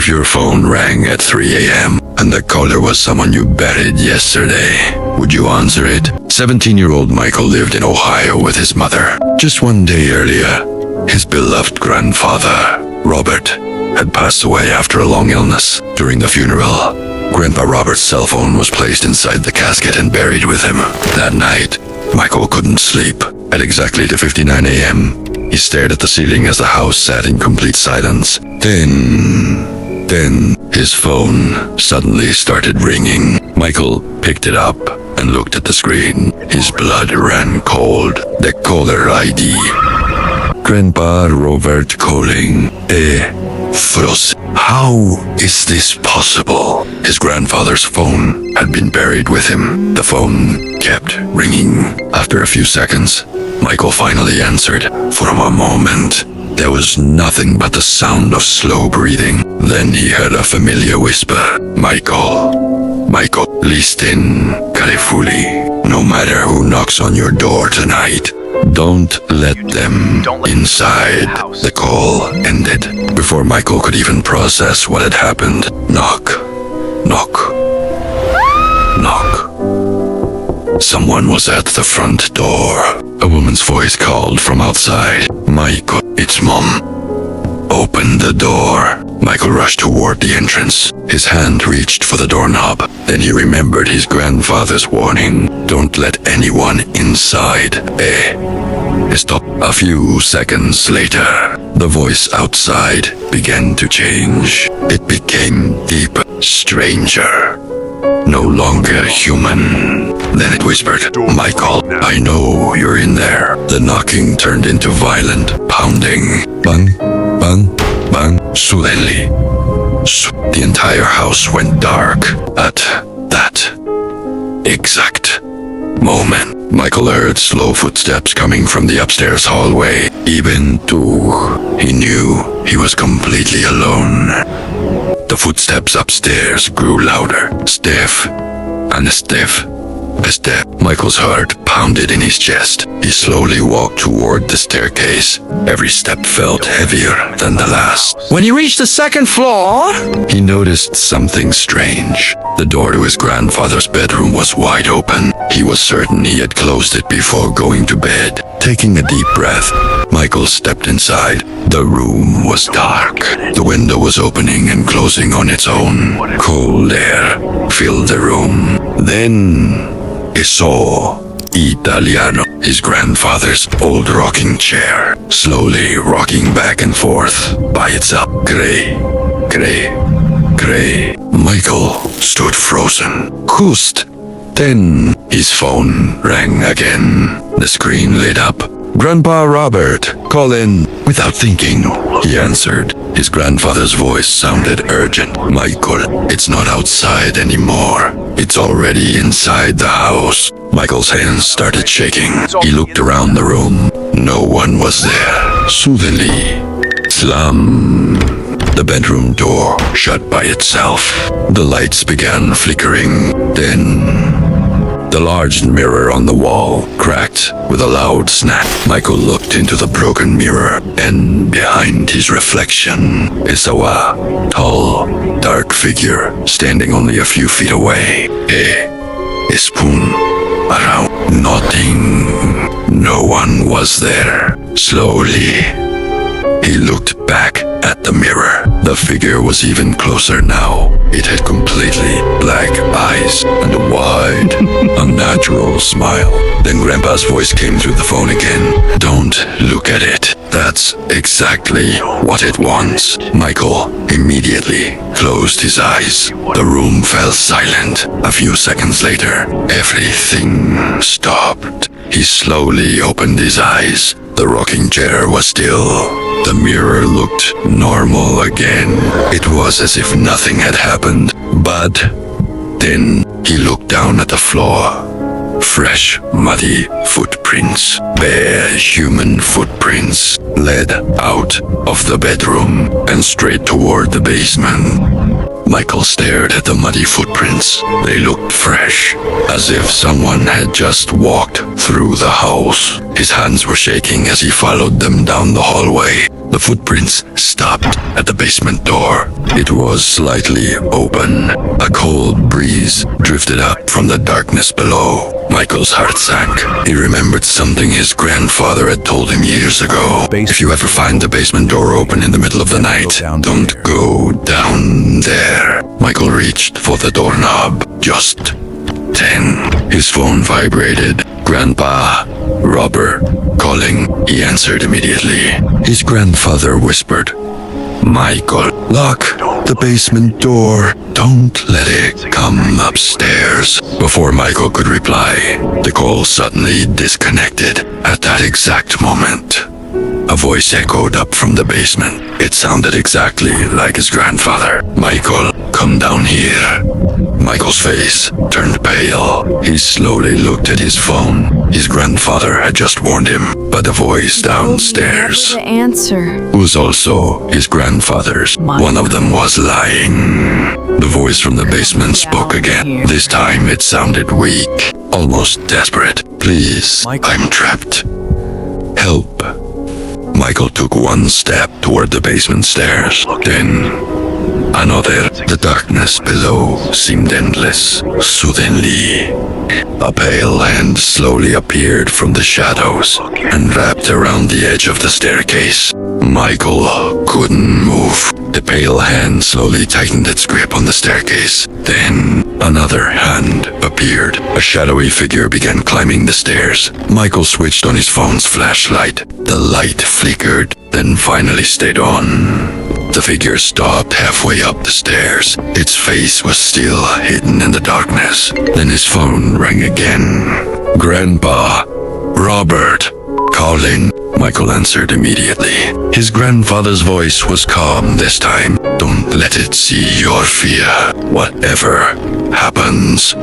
If your phone rang at 3 a.m. and the caller was someone you buried yesterday, would you answer it? 17-year-old Michael lived in Ohio with his mother. Just one day earlier, his beloved grandfather, Robert, had passed away after a long illness. During the funeral, Grandpa Robert's cell phone was placed inside the casket and buried with him. That night, Michael couldn't sleep. At exactly 2:59 a.m., he stared at the ceiling as the house sat in complete silence. Then, his phone suddenly started ringing. Michael picked it up and looked at the screen. His blood ran cold. The caller ID. Grandpa Robert calling. Frost. How is this possible? His grandfather's phone had been buried with him. The phone kept ringing. After a few seconds, Michael finally answered. For a moment, there was nothing but the sound of slow breathing. Then he heard a familiar whisper. Michael, listen carefully. No matter who knocks on your door tonight, don't let them inside. The call ended before Michael could even process what had happened. Knock. Someone was at the front door. A woman's voice called from outside. Michael, it's Mom. Open the door. Michael rushed toward the entrance. His hand reached for the doorknob. Then he remembered his grandfather's warning. Don't let anyone inside. Stop. A few seconds later, the voice outside began to change. It became deeper, stranger, no longer human. Then it whispered, Michael, I know you're in there. The knocking turned into violent pounding. Bang, bang, bang. Suddenly, the entire house went dark. At that exact moment, Michael heard slow footsteps coming from the upstairs hallway. Even though he knew he was completely alone. The footsteps upstairs grew louder. Stiff and stiff. A step. Michael's heart pounded in his chest. He slowly walked toward the staircase. Every step felt heavier than the last. When he reached the second floor, he noticed something strange. The door to his grandfather's bedroom was wide open. He was certain he had closed it before going to bed. Taking a deep breath, Michael stepped inside. The room was dark. The window was opening and closing on its own. Cold air filled the room. Then he saw Italiano, his grandfather's old rocking chair, slowly rocking back and forth by itself. Gray. Michael stood frozen. Just then, his phone rang again. The screen lit up. Grandpa Robert, call in. Without thinking, he answered. His grandfather's voice sounded urgent. Michael, it's not outside anymore. It's already inside the house. Michael's hands started shaking. He looked around the room. No one was there. Suddenly, slam. The bedroom door shut by itself. The lights began flickering. Then, the large mirror on the wall cracked with a loud snap. Michael looked into the broken mirror, and behind his reflection is a tall, dark figure standing only a few feet away. A spoon around. Nothing. No one was there. Slowly, he looked back at the mirror. The figure was even closer now. It had completely black eyes and a wide, unnatural smile. Then Grandpa's voice came through the phone again. Don't look at it. That's exactly what it wants. Michael immediately closed his eyes. The room fell silent. A few seconds later, everything stopped. He slowly opened his eyes. The rocking chair was still. The mirror looked normal again. It was as if nothing had happened. But then he looked down at the floor. Fresh, muddy footprints, bare human footprints, led out of the bedroom and straight toward the basement. Michael stared at the muddy footprints. They looked fresh, as if someone had just walked through the house. His hands were shaking as he followed them down the hallway. The footprints stopped at the basement door. It was slightly open. A cold breeze drifted up from the darkness below. Michael's heart sank. He remembered something his grandfather had told him years ago. If you ever find the basement door open in the middle of the night, don't go down there. Michael reached for the doorknob. Just then, his phone vibrated. Grandpa, Robert, calling. He answered immediately. His grandfather whispered, Michael, lock the basement door. Don't let it come upstairs. Before Michael could reply, the call suddenly disconnected. At that exact moment, a voice echoed up from the basement. It sounded exactly like his grandfather. Michael, come down here. Michael's face turned pale. He slowly looked at his phone. His grandfather had just warned him, but the voice downstairs The answer. was also his grandfather's. One of them was lying. The voice from the basement spoke again. This time it sounded weak, almost desperate. Please, I'm trapped. Help. Michael took one step toward the basement stairs. Then another. The darkness below seemed endless. Suddenly, a pale hand slowly appeared from the shadows and wrapped around the edge of the staircase. Michael couldn't move. The pale hand slowly tightened its grip on the staircase. Then another hand appeared. A shadowy figure began climbing the stairs. Michael switched on his phone's flashlight. The light flickered, then finally stayed on. The figure stopped halfway up the stairs. Its face was still hidden in the darkness. Then his phone rang again. Grandpa, Robert, calling. Michael answered immediately. His grandfather's voice was calm this time. Don't let it see your fear. Whatever happens,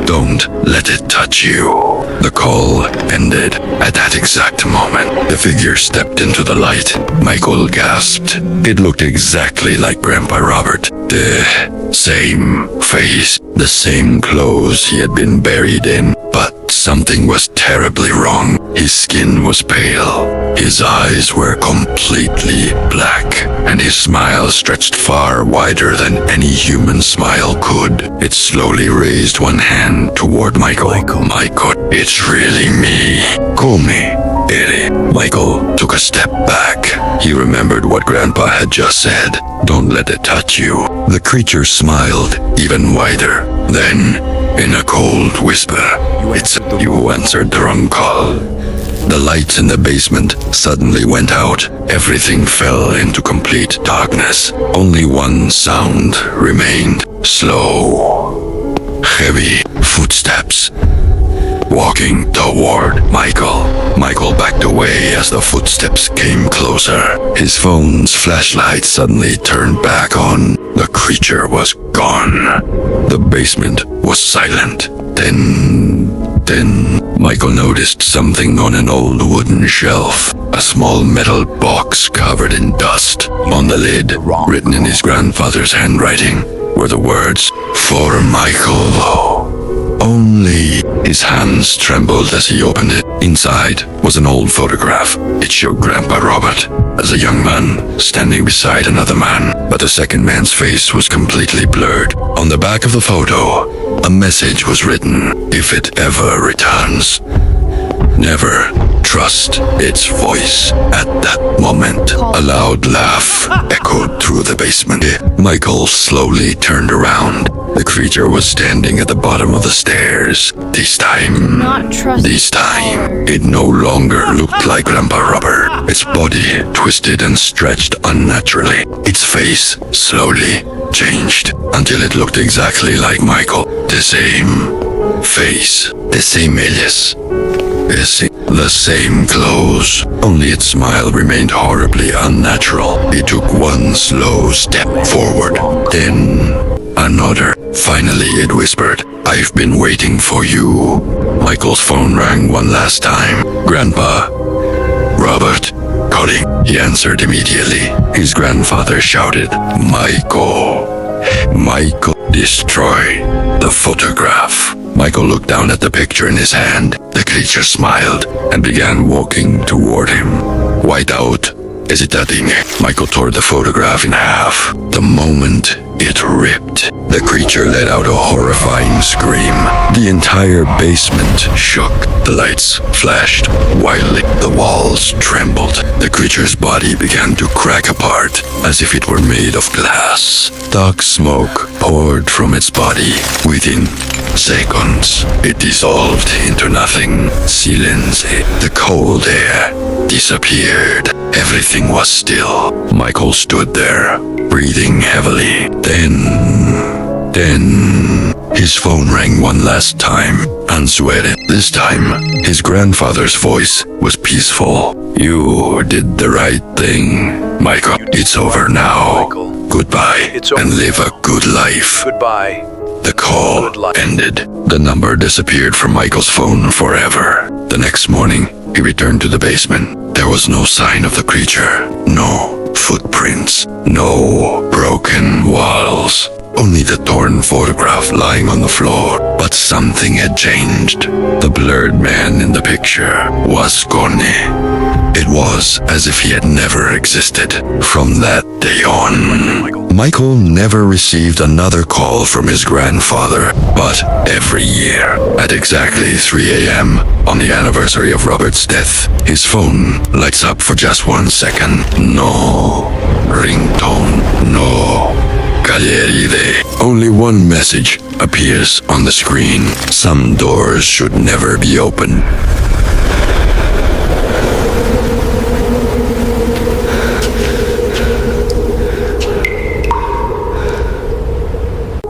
don't let it touch you. The call ended. At that exact moment, the figure stepped into the light. Michael gasped. It looked exactly like Grandpa Robert. The same face, the same clothes he had been buried in. But something was terribly wrong. His skin was pale. His eyes were completely black, and his smile stretched far wider than any human smile could. It slowly raised one hand toward Michael. Michael, it's really me. Call me Eddie. Michael took a step back. He remembered what Grandpa had just said. Don't let it touch you. The creature smiled even wider. Then, in a cold whisper, it's you answered the wrong call. The lights in the basement suddenly went out. Everything fell into complete darkness. Only one sound remained. Slow, heavy footsteps walking toward Michael. Michael backed away as the footsteps came closer. His phone's flashlight suddenly turned back on. The creature was gone. The basement was silent. Then Michael noticed something on an old wooden shelf. A small metal box covered in dust. On the lid, written in his grandfather's handwriting, were the words, "For Michael." Only his hands trembled as he opened it. Inside was an old photograph. It showed Grandpa Robert as a young man standing beside another man, but the second man's face was completely blurred. On the back of the photo, a message was written, "If it ever returns, never trust its voice." At that moment, a loud laugh echoed through the basement. Michael slowly turned around. The creature was standing at the bottom of the stairs. This time, it no longer looked like Grandpa Robert. Its body twisted and stretched unnaturally. Its face slowly changed until it looked exactly like Michael. The same face, the same alias, the same clothes. Only its smile remained horribly unnatural. He took one slow step forward, then another. Finally, it whispered, "I've been waiting for you." Michael's phone rang one last time. Grandpa, Robert, calling. He answered immediately. His grandfather shouted, Michael, destroy the photograph." Michael looked down at the picture in his hand. The creature smiled and began walking toward him. White out, Hesitating, Michael tore the photograph in half. The moment it ripped, the creature let out a horrifying scream. The entire basement shook. The lights flashed wildly. The walls trembled. The creature's body began to crack apart as if it were made of glass. Dark smoke poured from its body. Within seconds, it dissolved into nothing. Silence. The cold air disappeared. Everything was still. Michael stood there, breathing heavily. Then, his phone rang one last time, unsweated. This time, his grandfather's voice was peaceful. You did the right thing, Michael. It's over now. Goodbye, and live a good life. Goodbye. The call ended. The number disappeared from Michael's phone forever. The next morning, he returned to the basement. There was no sign of the creature. No footprints. No broken walls. Only the torn photograph lying on the floor. But something had changed. The blurred man in the picture was gone. It was as if he had never existed. From that day on, Michael never received another call from his grandfather, but every year, at exactly 3 a.m., on the anniversary of Robert's death, his phone lights up for just 1 second. No ringtone, no Cagliaride. Only one message appears on the screen. Some doors should never be opened.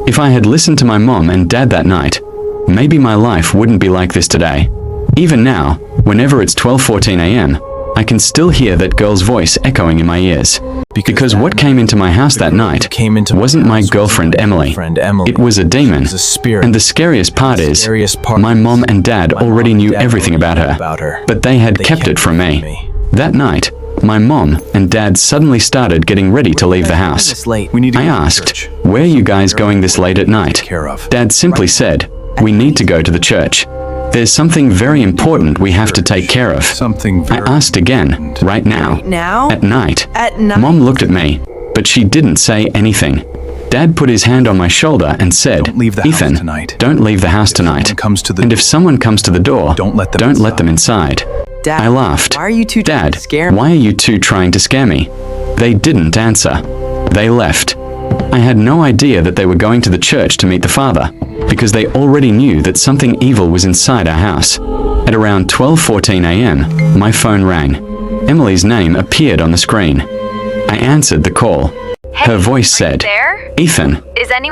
If I had listened to my mom and dad that night, maybe my life wouldn't be like this today. Even now, whenever it's 12:14 a.m., I can still hear that girl's voice echoing in my ears. Because what came into my house that night wasn't my girlfriend Emily. It was a demon. And the scariest part is, my mom and dad already knew everything about her, but they had kept it from me. That night, my mom and dad suddenly started getting ready to leave the house. I asked, "Where are you guys going this late at night?" Dad simply said, "We need to go to the church. There's something very important we have to take care of." I asked again, "Right now?" At night. Mom looked at me, but she didn't say anything. Dad put his hand on my shoulder and said, "Ethan, don't leave the house tonight. And if someone comes to the door, don't let them inside." I laughed. "Dad, why are you two trying to scare me?" They didn't answer. They left. I had no idea that they were going to the church to meet the father, because they already knew that something evil was inside our house. At around 12:14 a.m., my phone rang. Emily's name appeared on the screen. I answered the call. Her voice said, "Ethan,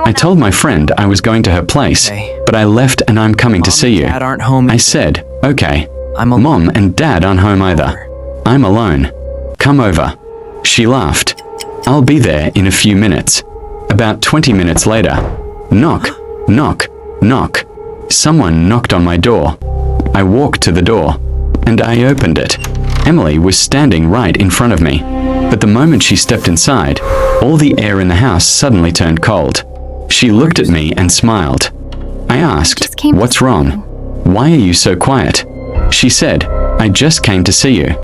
I told my friend I was going to her place, but I left and I'm coming to see you." I said, "Okay." Mom and Dad aren't home either. I'm alone. Come over. She laughed. "I'll be there in a few minutes." About 20 minutes later, knock, knock, knock. Someone knocked on my door. I walked to the door, and I opened it. Emily was standing right in front of me. But the moment she stepped inside, all the air in the house suddenly turned cold. She looked at me and smiled. I asked, "What's wrong? Why are you so quiet?" She said, "I just came to see you."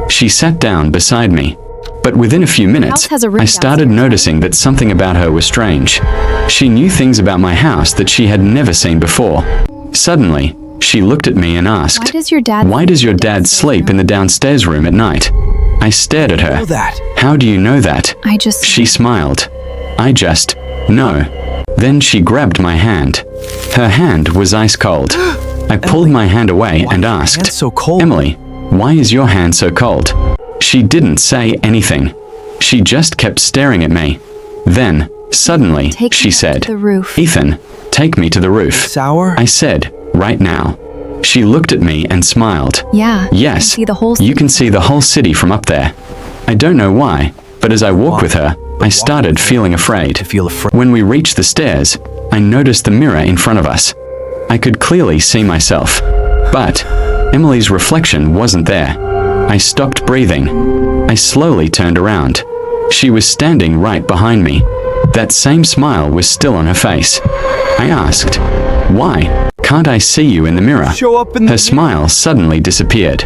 She sat down beside me. But within a few minutes, I started noticing that something about her was strange. She knew things about my house that she had never seen before. Suddenly, she looked at me and asked, "Why does your dad sleep in the downstairs room at night?" I stared at her. "How do you know that?" She smiled. "I just know." Then she grabbed my hand. Her hand was ice cold. I pulled my hand away and asked, "Emily, why is your hand so cold?" She didn't say anything. She just kept staring at me. Then, suddenly, she said, "Ethan, take me to the roof." I said, "Right now." She looked at me and smiled. "Yes, you can see the whole city from up there." I don't know why, but as I walked with her, I started feeling afraid. When we reached the stairs, I noticed the mirror in front of us. I could clearly see myself, but Emily's reflection wasn't there. I stopped breathing. I slowly turned around. She was standing right behind me. That same smile was still on her face. I asked, "Why can't I see you in the mirror?" Her smile suddenly disappeared.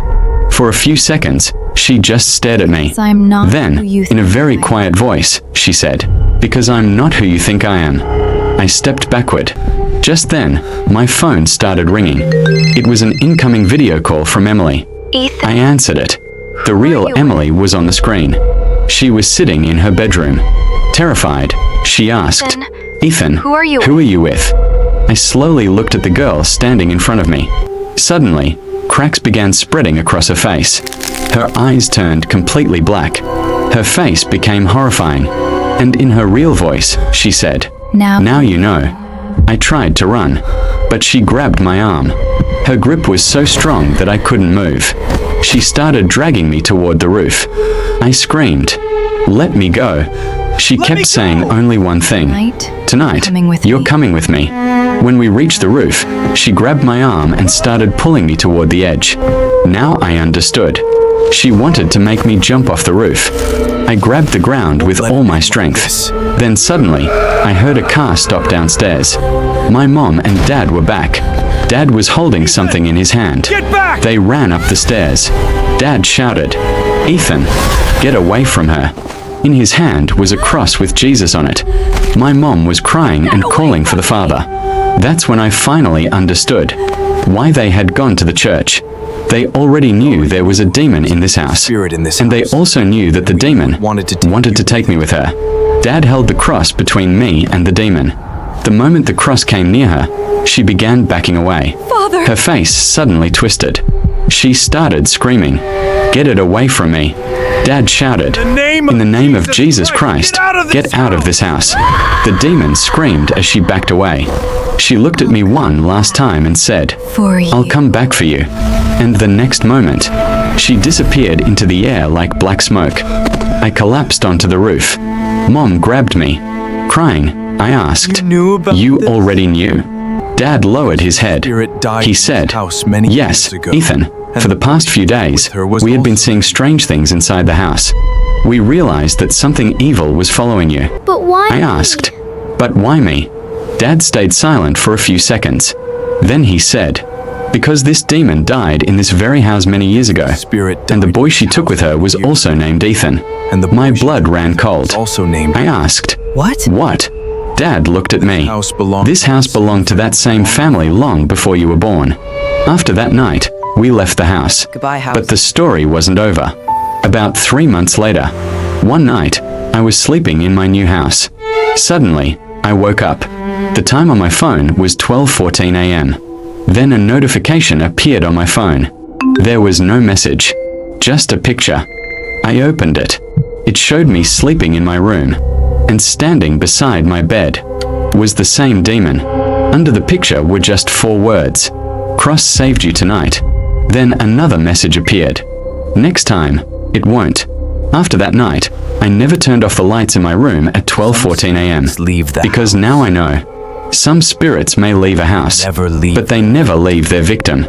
For a few seconds, She just stared at me. Because I'm not who Then, you in a think very I am. quiet voice, she said, "Because I'm not who you think I am." I stepped backward. Just then, my phone started ringing. It was an incoming video call from Emily. Ethan. I answered it. The real you Emily was on the screen. She was sitting in her bedroom. Terrified, she asked, "Ethan, Who are you who are you with?" I slowly looked at the girl standing in front of me. Suddenly, cracks began spreading across her face. Her eyes turned completely black. Her face became horrifying. And in her real voice, she said, "Now you know." I tried to run, but she grabbed my arm. Her grip was so strong that I couldn't move. She started dragging me toward the roof. I screamed, "Let me go." She kept saying only one thing. Tonight, Coming with you're me." coming with me. When we reached the roof, she grabbed my arm and started pulling me toward the edge. Now I understood. She wanted to make me jump off the roof. I grabbed the ground with all my strength. Then suddenly, I heard a car stop downstairs. My mom and dad were back. Dad was holding something in his hand. They ran up the stairs. Dad shouted, "Ethan, get away from her." In his hand was a cross with Jesus on it. My mom was crying and calling for the father. That's when I finally understood why they had gone to the church. They already knew there was a demon in this house, and they also knew that the demon wanted to take me with her. Dad held the cross between me and the demon. The moment the cross came near her, she began backing away. Father. Her face suddenly twisted. She started screaming, "Get it away from me." Dad shouted, "In the name of Jesus Christ, get out of this house." The demon screamed as she backed away. She looked at me one last time and said, For you. "I'll come back for you." And the next moment, she disappeared into the air like black smoke. I collapsed onto the roof. Mom grabbed me. Crying, I asked, "You already knew?" Dad lowered his head. He said, "Yes, Ethan. For the past few days, we had been seeing strange things inside the house. We realized that something evil was following you." But why? I asked, "But why me?" Dad stayed silent for a few seconds. Then he said, "Because this demon died in this very house many years ago, and the boy she took with her was also named Ethan." My blood ran cold. I asked, What? "What?" Dad looked at me. "This house belonged to that same family long before you were born." After that night, we left the house. Goodbye, house. But the story wasn't over. About 3 months later, one night, I was sleeping in my new house. Suddenly, I woke up. The time on my phone was 12:14 a.m. Then a notification appeared on my phone. There was no message, just a picture. I opened it. It showed me sleeping in my room, and standing beside my bed was the same demon. Under the picture were just 4 words: "Cross saved you tonight." Then another message appeared. "Next time, it won't." After that night, I never turned off the lights in my room at 12:14 a.m. Because now I know. Some spirits may leave a house, but they never leave their victim.